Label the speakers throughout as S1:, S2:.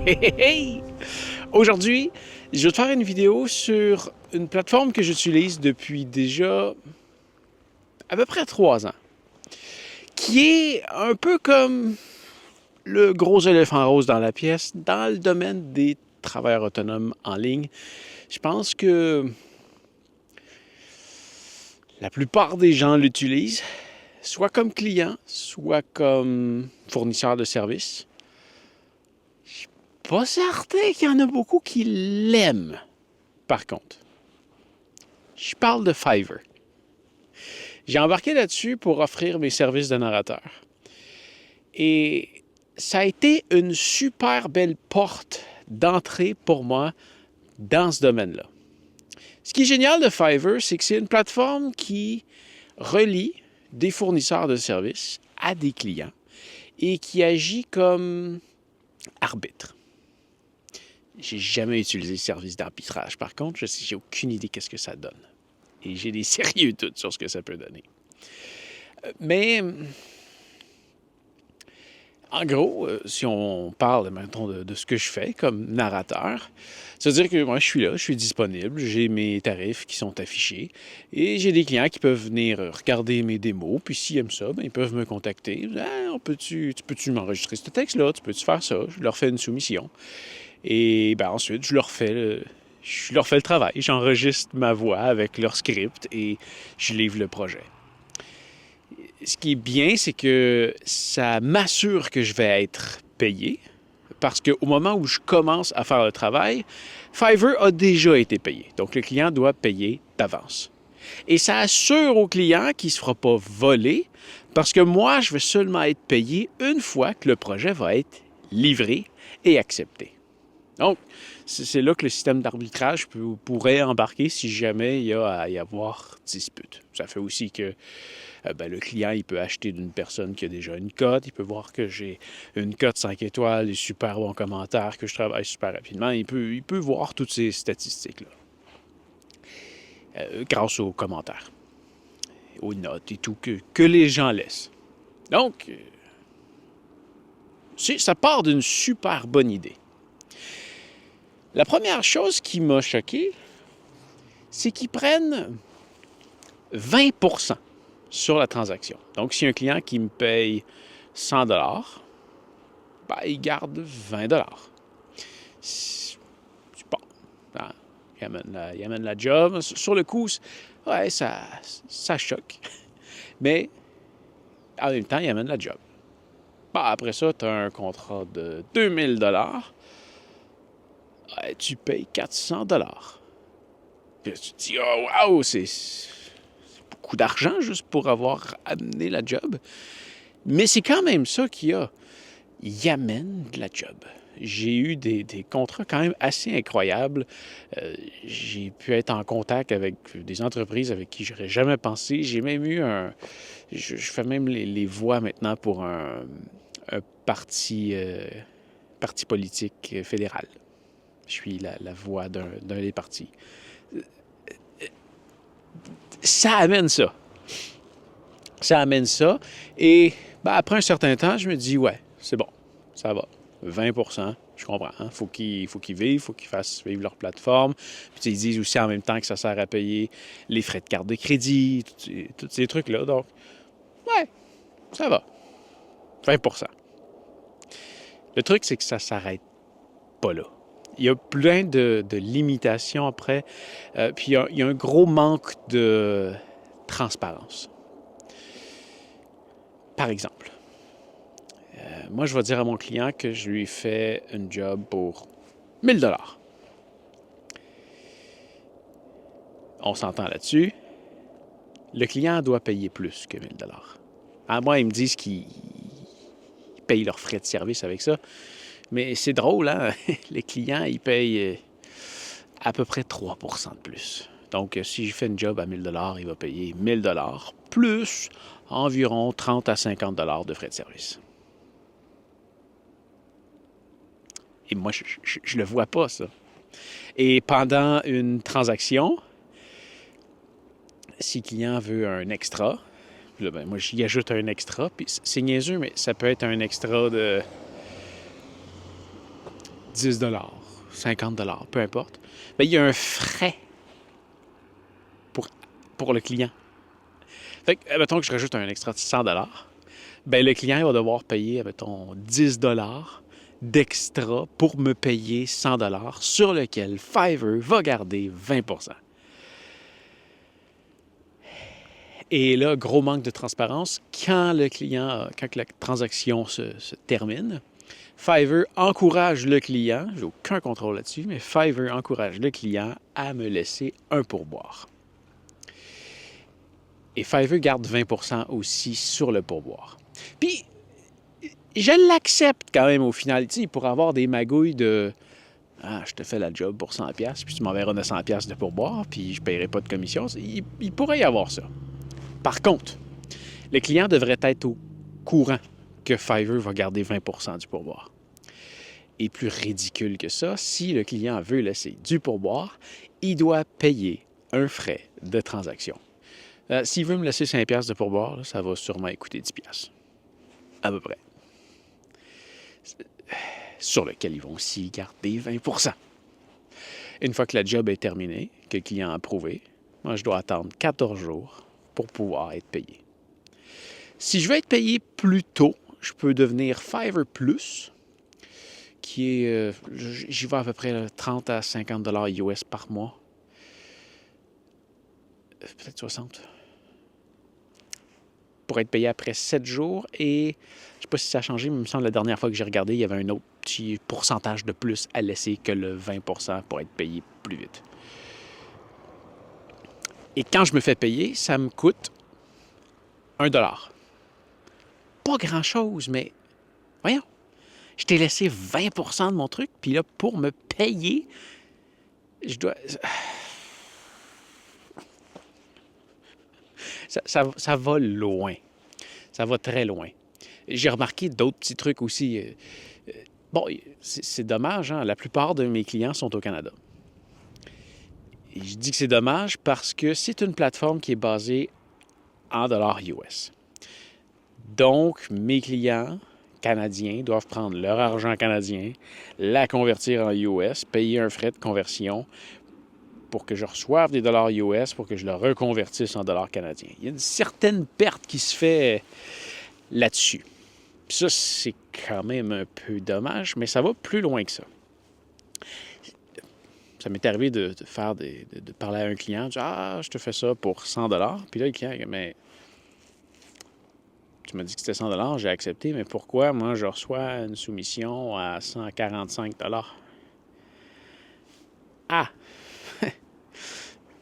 S1: Hey, hey, hey! Aujourd'hui, je vais te faire une vidéo sur une plateforme que j'utilise depuis déjà à peu près 3 ans, qui est un peu comme le gros éléphant rose dans la pièce dans le domaine des travailleurs autonomes en ligne. Je pense que la plupart des gens l'utilisent, soit comme client, soit comme fournisseur de services. Je suis pas certain qu'il y en a beaucoup qui l'aiment, par contre. Je parle de Fiverr. J'ai embarqué là-dessus pour offrir mes services de narrateur. Et ça a été une super belle porte d'entrée pour moi dans ce domaine-là. Ce qui est génial de Fiverr, c'est que c'est une plateforme qui relie des fournisseurs de services à des clients et qui agit comme arbitre. J'ai jamais utilisé le service d'arbitrage. Par contre, j'ai aucune idée qu'est-ce que ça donne. Et j'ai des sérieux doutes sur ce que ça peut donner. Mais en gros, si on parle, mettons, de ce que je fais comme narrateur, c'est-à-dire que moi, je suis là, je suis disponible, j'ai mes tarifs qui sont affichés et j'ai des clients qui peuvent venir regarder mes démos, puis s'ils aiment ça, ben, ils peuvent me contacter. Ah, tu peux-tu m'enregistrer ce texte-là? Tu peux-tu faire ça? Je leur fais une soumission. Et ben, ensuite, je leur fais le travail. J'enregistre ma voix avec leur script et je livre le projet. Ce qui est bien, c'est que ça m'assure que je vais être payé parce qu'au moment où je commence à faire le travail, Fiverr a déjà été payé. Donc, le client doit payer d'avance. Et ça assure au client qu'il ne se fera pas voler parce que moi, je vais seulement être payé une fois que le projet va être livré et accepté. Donc, c'est là que le système d'arbitrage pourrait embarquer si jamais il y a à y avoir dispute. Ça fait aussi que le client il peut acheter d'une personne qui a déjà une cote, il peut voir que j'ai une cote 5 étoiles, des super bons commentaires, que je travaille super rapidement. Il peut voir toutes ces statistiques-là grâce aux commentaires, aux notes et tout que les gens laissent. Donc, ça part d'une super bonne idée. La première chose qui m'a choqué, c'est qu'ils prennent 20% sur la transaction. Donc, si un client qui me paye 100 ben, il garde 20 c'est bon. Hein? Il amène la job. Sur le coup, ouais, ça choque. Mais en même temps, il amène la job. Bon, après ça, tu as un contrat de 2000 ouais, tu payes 400 Puis tu te dis, oh, wow, c'est beaucoup d'argent juste pour avoir amené la job. Mais c'est quand même ça qu'il y a. Il amène de la job. J'ai eu des contrats quand même assez incroyables. J'ai pu être en contact avec des entreprises avec qui j'aurais jamais pensé. J'ai même eu Je fais même les voix maintenant pour un parti politique fédéral. Je suis la voix d'un des partis. Ça amène ça. Ça amène ça. Et ben, après un certain temps, je me dis, ouais, c'est bon, ça va. 20%, je comprends. Hein? Faut qu'ils vivent, faut qu'ils fassent vivre leur plateforme. Puis ils disent aussi en même temps que ça sert à payer les frais de carte de crédit, tous ces trucs-là. Donc, ouais, ça va. 20%. Le truc, c'est que ça ne s'arrête pas là. Il y a plein de limitations après. Puis il y a un gros manque de transparence. Par exemple, moi, je vais dire à mon client que je lui fais une job pour 1000 $. On s'entend là-dessus. Le client doit payer plus que 1000 $. À moi, ils me disent qu'ils payent leurs frais de service avec ça. Mais c'est drôle, hein? Les clients, ils payent à peu près 3% de plus. Donc, si je fais une job à 1000 $, il va payer 1000 $ plus environ 30 à 50 $ de frais de service. Et moi, je le vois pas, ça. Et pendant une transaction, si le client veut un extra, là, ben, moi, j'y ajoute un extra. Puis c'est niaiseux, mais ça peut être un extra de 10 50 peu importe, bien, il y a un frais pour, pour le client. Fait que, mettons que je rajoute un extra de 100 ben le client va devoir payer, mettons, 10 d'extra pour me payer 100 sur lequel Fiverr va garder 20 Et là, gros manque de transparence, quand la transaction se termine, Fiverr encourage le client, j'ai aucun contrôle là-dessus, mais Fiverr encourage le client à me laisser un pourboire. Et Fiverr garde 20 aussi sur le pourboire. Puis, je l'accepte quand même au final. Tu sais, pour avoir des magouilles de ah, je te fais la job pour 100$, puis tu m'enverras 900$ de pourboire, puis je ne paierai pas de commission. Il pourrait y avoir ça. Par contre, le client devrait être au courant que Fiverr va garder 20 du pourboire. Et plus ridicule que ça, si le client veut laisser du pourboire, il doit payer un frais de transaction. S'il veut me laisser 5$ de pourboire, là, ça va sûrement coûter 10$. À peu près. Sur lequel ils vont aussi garder 20 Une fois que la job est terminée, que le client a approuvé, moi, je dois attendre 14 jours pour pouvoir être payé. Si je veux être payé plus tôt, je peux devenir Fiverr Plus, qui est, j'y vais à peu près 30 à 50 $ US par mois. Peut-être 60. Pour être payé après 7 jours. Et je ne sais pas si ça a changé, mais il me semble que la dernière fois que j'ai regardé, il y avait un autre petit pourcentage de plus à laisser que le 20 pour être payé plus vite. Et quand je me fais payer, ça me coûte $1. Pas grand-chose, mais voyons, je t'ai laissé 20 de mon truc, puis là, pour me payer, je dois... Ça va loin. Ça va très loin. J'ai remarqué d'autres petits trucs aussi. Bon, c'est dommage, hein? La plupart de mes clients sont au Canada. Et je dis que c'est dommage parce que c'est une plateforme qui est basée en dollars US. Donc, mes clients canadiens doivent prendre leur argent canadien, la convertir en US, payer un frais de conversion pour que je reçoive des dollars US, pour que je le reconvertisse en dollars canadiens. Il y a une certaine perte qui se fait là-dessus. Puis ça, c'est quand même un peu dommage, mais ça va plus loin que ça. Ça m'est arrivé de parler à un client, de dire « Ah, je te fais ça pour 100 $. Puis là, le client, mais tu m'as dit que c'était 100 $, j'ai accepté, mais pourquoi moi je reçois une soumission à 145 $? Ah!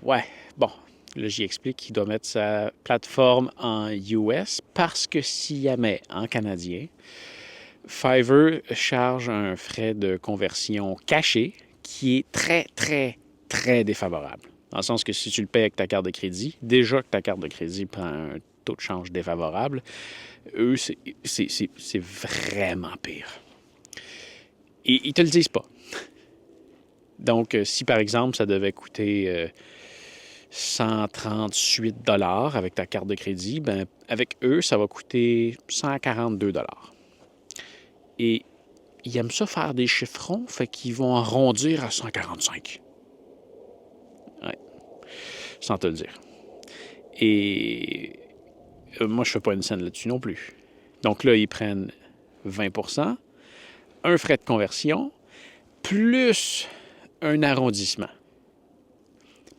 S1: Ouais, bon. Là, j'y explique qu'il doit mettre sa plateforme en US parce que s'il la met en canadien, Fiverr charge un frais de conversion caché qui est très, très, très défavorable. Dans le sens que si tu le payes avec ta carte de crédit, déjà que ta carte de crédit prend un taux de change défavorable, eux, c'est vraiment pire. Et ils ne te le disent pas. Donc, si par exemple, ça devait coûter 138 $ avec ta carte de crédit, ben avec eux, ça va coûter 142 $. Et ils aiment ça faire des chiffrons, fait qu'ils vont arrondir à 145. Ouais, sans te le dire. Et moi, je fais pas une scène là-dessus non plus. Donc là, ils prennent 20 un frais de conversion, plus un arrondissement,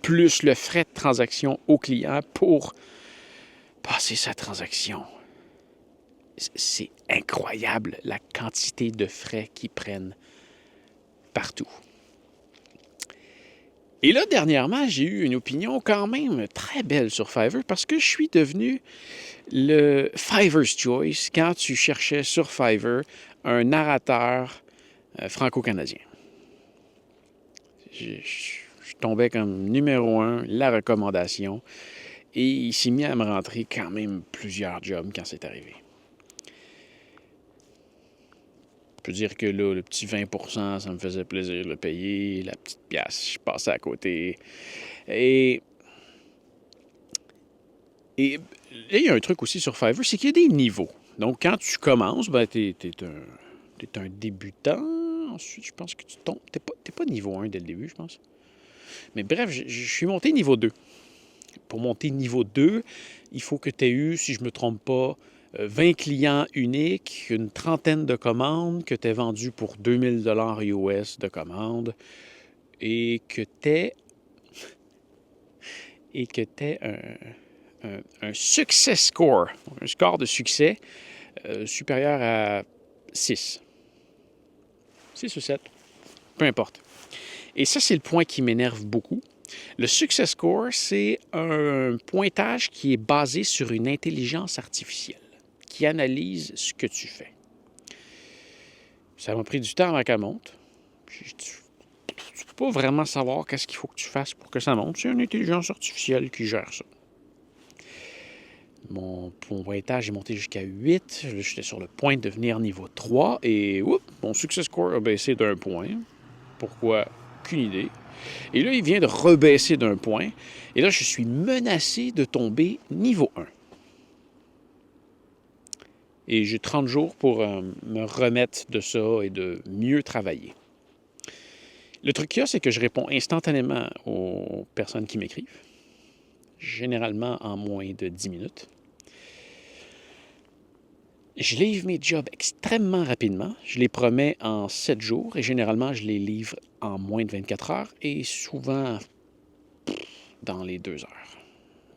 S1: plus le frais de transaction au client pour passer sa transaction. C'est incroyable la quantité de frais qu'ils prennent partout. Et là, dernièrement, j'ai eu une opinion quand même très belle sur Fiverr parce que je suis devenu le Fiverr's Choice quand tu cherchais sur Fiverr un narrateur franco-canadien. Je tombais comme numéro 1, la recommandation, et il s'est mis à me rentrer quand même plusieurs jobs quand c'est arrivé. Je peux dire que là, le petit 20 ça me faisait plaisir de le payer. La petite pièce, je passais à côté. Et là, il y a un truc aussi sur Fiverr, c'est qu'il y a des niveaux. Donc, quand tu commences, ben, t'es un débutant, ensuite, je pense que tu tombes. T'es pas niveau 1 dès le début, je pense. Mais bref, je suis monté niveau 2. Pour monter niveau 2, il faut que tu aies eu, si je ne me trompe pas, 20 clients uniques, une trentaine de commandes que tu aies vendues pour 2000 US de commandes et que tu aies un success score, un score de succès supérieur à 6. 6 ou 7, peu importe. Et ça, c'est le point qui m'énerve beaucoup. Le success score, c'est un pointage qui est basé sur une intelligence artificielle qui analyse ce que tu fais. Ça m'a pris du temps avant qu'elle monte. Tu ne peux pas vraiment savoir qu'est-ce qu'il faut que tu fasses pour que ça monte. C'est une intelligence artificielle qui gère ça. Mon pointage est monté jusqu'à 8. J'étais sur le point de devenir niveau 3 et mon success score a baissé d'un point. Pourquoi? Aucune idée. Et là, il vient de rebaisser d'un point. Et là, je suis menacé de tomber niveau 1. Et j'ai 30 jours pour me remettre de ça et de mieux travailler. Le truc qu'il y a, c'est que je réponds instantanément aux personnes qui m'écrivent, généralement en moins de 10 minutes. Je livre mes jobs extrêmement rapidement. Je les promets en 7 jours et généralement, je les livre en moins de 24 heures et souvent dans les 2 heures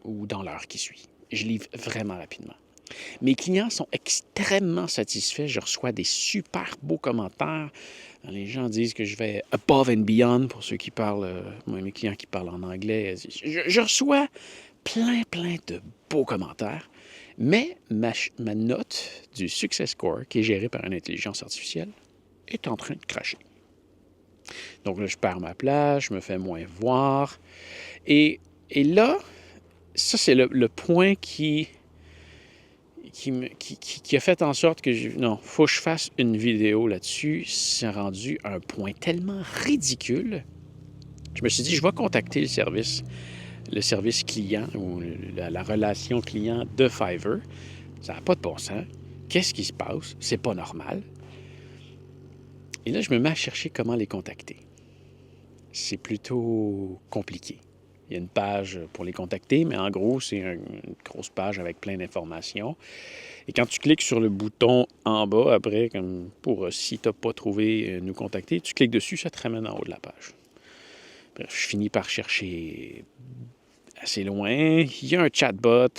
S1: ou dans l'heure qui suit. Je livre vraiment rapidement. Mes clients sont extrêmement satisfaits. Je reçois des super beaux commentaires. Les gens disent que je vais above and beyond pour ceux qui parlent, mes clients qui parlent en anglais. Je reçois plein de beaux commentaires. Mais ma note du Success Score, qui est gérée par une intelligence artificielle, est en train de cracher. Donc là, je perds ma place, je me fais moins voir. Et là, ça, c'est le point qui a fait en sorte que non, il faut que je fasse une vidéo là-dessus. C'est rendu un point tellement ridicule. Je me suis dit, je vais contacter le service client ou la relation client de Fiverr. Ça n'a pas de bon sens. Qu'est-ce qui se passe? C'est pas normal. Et là, je me mets à chercher comment les contacter. C'est plutôt compliqué. Il y a une page pour les contacter, mais en gros, c'est une grosse page avec plein d'informations. Et quand tu cliques sur le bouton en bas, après, comme pour si tu n'as pas trouvé nous contacter, tu cliques dessus, ça te ramène en haut de la page. Bref, je finis par chercher assez loin. Il y a un chatbot,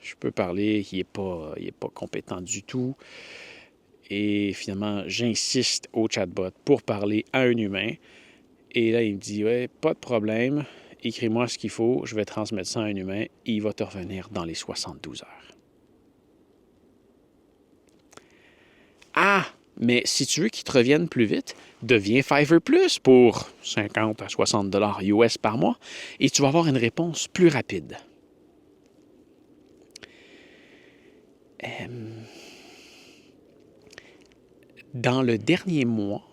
S1: je peux parler, il n'est pas compétent du tout. Et finalement, j'insiste au chatbot pour parler à un humain. Et là, il me dit, ouais, pas de problème, écris-moi ce qu'il faut, je vais transmettre ça à un humain et il va te revenir dans les 72 heures. Ah, mais si tu veux qu'il te revienne plus vite, deviens Fiverr Plus pour 50 à 60 $ US par mois et tu vas avoir une réponse plus rapide. Dans le dernier mois,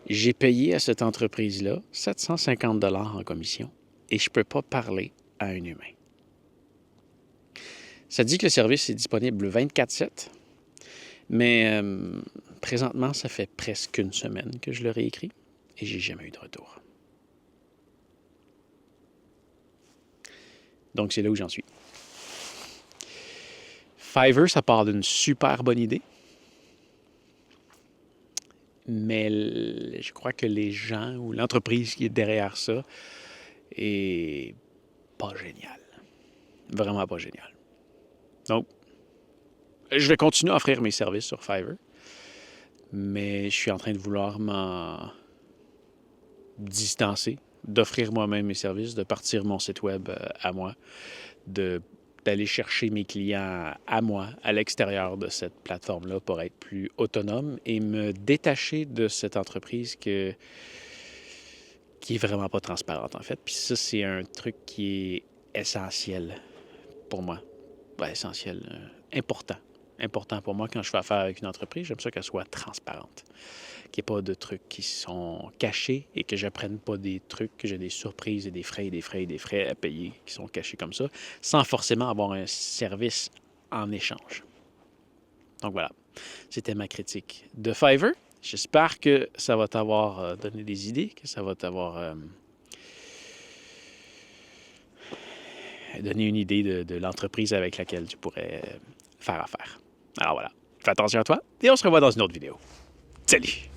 S1: j'ai payé à cette entreprise-là 750 $ en commission et je ne peux pas parler à un humain. Ça dit que le service est disponible 24/7, mais présentement, ça fait presque une semaine que je leur ai écrit et j'ai jamais eu de retour. Donc, c'est là où j'en suis. Fiverr, ça part d'une super bonne idée. Mais je crois que les gens ou l'entreprise qui est derrière ça est pas génial. Vraiment pas génial. Donc, je vais continuer à offrir mes services sur Fiverr, mais je suis en train de vouloir m'en distancer, d'offrir moi-même mes services, de partir mon site web à moi, d'aller chercher mes clients à moi, à l'extérieur de cette plateforme-là pour être plus autonome et me détacher de cette entreprise qui est vraiment pas transparente, en fait. Puis ça, c'est un truc qui est essentiel pour moi. Ben, essentiel, important pour moi quand je fais affaire avec une entreprise. J'aime ça qu'elle soit transparente, qu'il n'y ait pas de trucs qui sont cachés et que je ne prenne pas des trucs, que j'ai des surprises et des frais à payer qui sont cachés comme ça, sans forcément avoir un service en échange. Donc voilà, c'était ma critique de Fiverr. J'espère que ça va t'avoir donné des idées, que ça va t'avoir donné une idée de l'entreprise avec laquelle tu pourrais faire affaire. Alors voilà, fais attention à toi et on se revoit dans une autre vidéo. Salut!